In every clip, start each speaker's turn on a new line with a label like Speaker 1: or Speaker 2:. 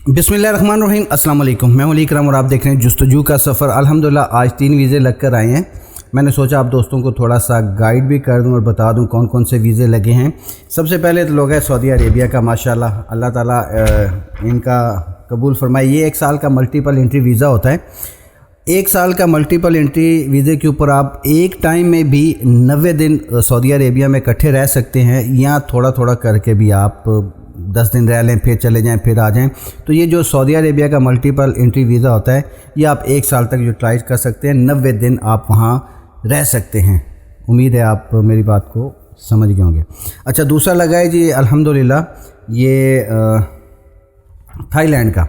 Speaker 1: बिस्मिल्लाहिर्रहमानिर्रहीम अस्सलाम वालेकुम। मैं अली इकराम और आप देख रहे हैं जस्तजू का सफ़र। अल्हम्दुलिल्लाह आज 3 वीज़े लग कर आए हैं। मैंने सोचा आप दोस्तों को थोड़ा सा गाइड भी कर दूं और बता दूं कौन कौन से वीज़े लगे हैं। सबसे पहले तो लोग है सऊदी अरेबिया का, माशाल्लाह अल्लाह ताला इनका कबूल फरमाए। ये 1 साल का मल्टीपल एंट्री वीज़ा होता है। 1 साल का मल्टीपल एंट्री वीज़े के ऊपर आप एक टाइम में भी 90 दिन सऊदी अरेबिया में इकट्ठे रह सकते हैं, या थोड़ा थोड़ा करके भी आप 10 दिन रह लें, फिर चले जाएं, फिर आ जाएं। तो ये जो सऊदी अरेबिया का मल्टीपल एंट्री वीज़ा होता है, ये आप 1 साल तक यूटिलाइज़ कर सकते हैं। 90 दिन आप वहाँ रह सकते हैं। उम्मीद है आप मेरी बात को समझ गए होंगे। अच्छा, दूसरा लगा है जी अल्हम्दुलिल्लाह ये थाईलैंड का।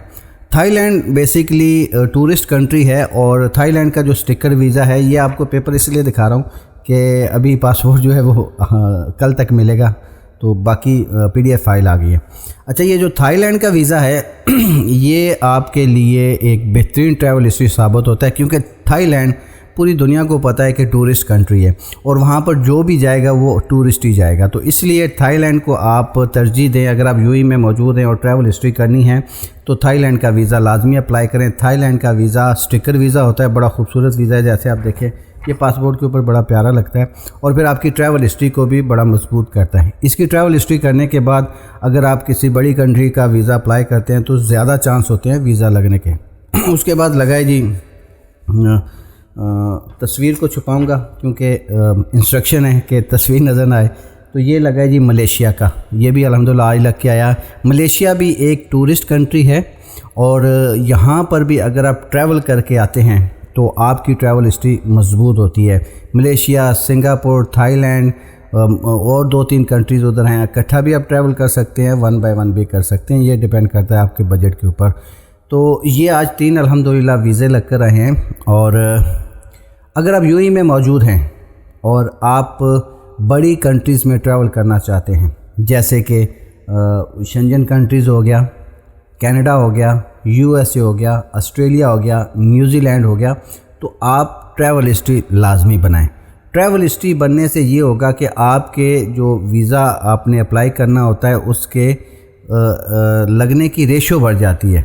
Speaker 1: थाईलैंड बेसिकली टूरिस्ट कंट्री है, और थाईलैंड का जो स्टिकर वीज़ा है, ये आपको पेपर इसलिए दिखा रहा हूँ कि अभी पासपोर्ट जो है वो कल तक मिलेगा, तो बाकी PDF फाइल आ गई है। अच्छा, ये जो थाईलैंड का वीज़ा है ये आपके लिए एक बेहतरीन ट्रैवल हिस्ट्री साबित होता है, क्योंकि थाईलैंड पूरी दुनिया को पता है कि टूरिस्ट कंट्री है, और वहाँ पर जो भी जाएगा वो टूरिस्ट ही जाएगा। तो इसलिए थाईलैंड को आप तरजीह दें। अगर आप UAE में मौजूद हैं और ट्रैवल हिस्ट्री करनी है तो थाईलैंड का वीज़ा लाजमी अप्लाई करें। थाईलैंड का वीज़ा स्टिकर वीज़ा होता है, बड़ा खूबसूरत वीज़ा है। जैसे आप देखें, ये पासपोर्ट के ऊपर बड़ा प्यारा लगता है, और फिर आपकी ट्रैवल हिस्ट्री को भी बड़ा मजबूत करता है। इसकी ट्रैवल हिस्ट्री करने के बाद अगर आप किसी बड़ी कंट्री का वीज़ा अप्लाई करते हैं तो ज़्यादा चांस होते हैं वीज़ा लगने के। उसके बाद लगाए जी, तस्वीर को छुपाऊंगा क्योंकि इंस्ट्रक्शन है कि तस्वीर नज़र ना आए। तो ये लगा है जी मलेशिया का। ये भी अल्हम्दुलिल्लाह आज लग के आया। मलेशिया भी एक टूरिस्ट कंट्री है, और यहाँ पर भी अगर आप ट्रैवल करके आते हैं तो आपकी ट्रैवल हिस्ट्री मजबूत होती है। मलेशिया, सिंगापुर, थाईलैंड और 2-3 कंट्रीज़ उधर हैं। इकट्ठा भी आप ट्रैवल कर सकते हैं, 1 बाय 1 भी कर सकते हैं। ये डिपेंड करता है आपके बजट के ऊपर। तो ये आज 3 अल्हम्दुलिल्लाह वीज़े लग कर आए हैं। और अगर आप UAE में मौजूद हैं और आप बड़ी कंट्रीज़ में ट्रैवल करना चाहते हैं, जैसे कि शेंजन कंट्रीज़ हो गया, कनाडा हो गया, USA हो गया, ऑस्ट्रेलिया हो गया, न्यूजीलैंड हो गया, तो आप ट्रैवल हिस्ट्री लाजमी बनाएं। ट्रैवल हिस्ट्री बनने से ये होगा कि आपके जो वीज़ा आपने अप्लाई करना होता है उसके लगने की रेशो बढ़ जाती है।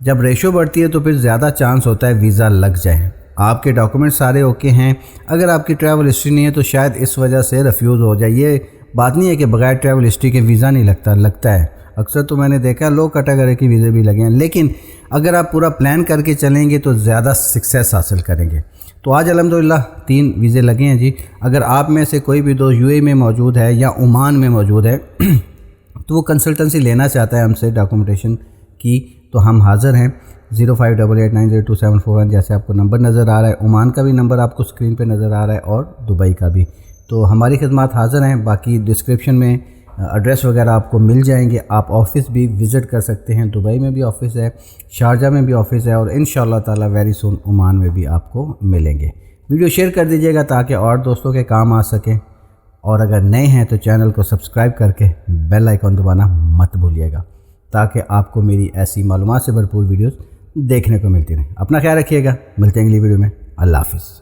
Speaker 1: जब रेशो बढ़ती है तो फिर ज़्यादा चांस होता है वीज़ा लग जाए। आपके डॉक्यूमेंट सारे ओके हैं, अगर आपकी ट्रैवल हिस्ट्री नहीं है तो शायद इस वजह से रिफ्यूज़ हो जाए। ये बात नहीं है कि बगैर ट्रैवल हिस्ट्री के वीज़ा नहीं लगता है। अक्सर तो मैंने देखा लो कैटेगरी के वीज़े भी लगे हैं, लेकिन अगर आप पूरा प्लान करके चलेंगे तो ज़्यादा सक्सेस हासिल करेंगे। तो आज अल्हम्दुलिल्लाह 3 वीज़े लगे हैं जी। अगर आप में से कोई भी दोस्त UAE में मौजूद है या ओमान में मौजूद है तो वो कंसल्टेंसी लेना चाहता है हमसे डॉक्यूमेंटेशन की, तो हम हाज़िर हैं। 0588902741 जैसे आपको नंबर नज़र आ रहा है। ओमान का भी नंबर आपको स्क्रीन पे नज़र आ रहा है, और दुबई का भी। तो हमारी खिदमत हाज़िर हैं। बाकी डिस्क्रिप्शन में एड्रेस वगैरह आपको मिल जाएंगे। आप ऑफ़िस भी विज़िट कर सकते हैं। दुबई में भी ऑफ़िस है, शारजा में भी ऑफ़िस है, और इंशाअल्लाह ताला वेरी सून ओमान में भी आपको मिलेंगे। वीडियो शेयर कर दीजिएगा ताकि और दोस्तों के काम आ सकें, और अगर नए हैं तो चैनल को सब्सक्राइब करके बेल आइकन दबाना मत भूलिएगा, ताकि आपको मेरी ऐसी मालूमात से भरपूर वीडियोस देखने को मिलती रहें। अपना ख्याल रखिएगा। मिलते हैं अगली वीडियो में। अल्लाह हाफ़िज़।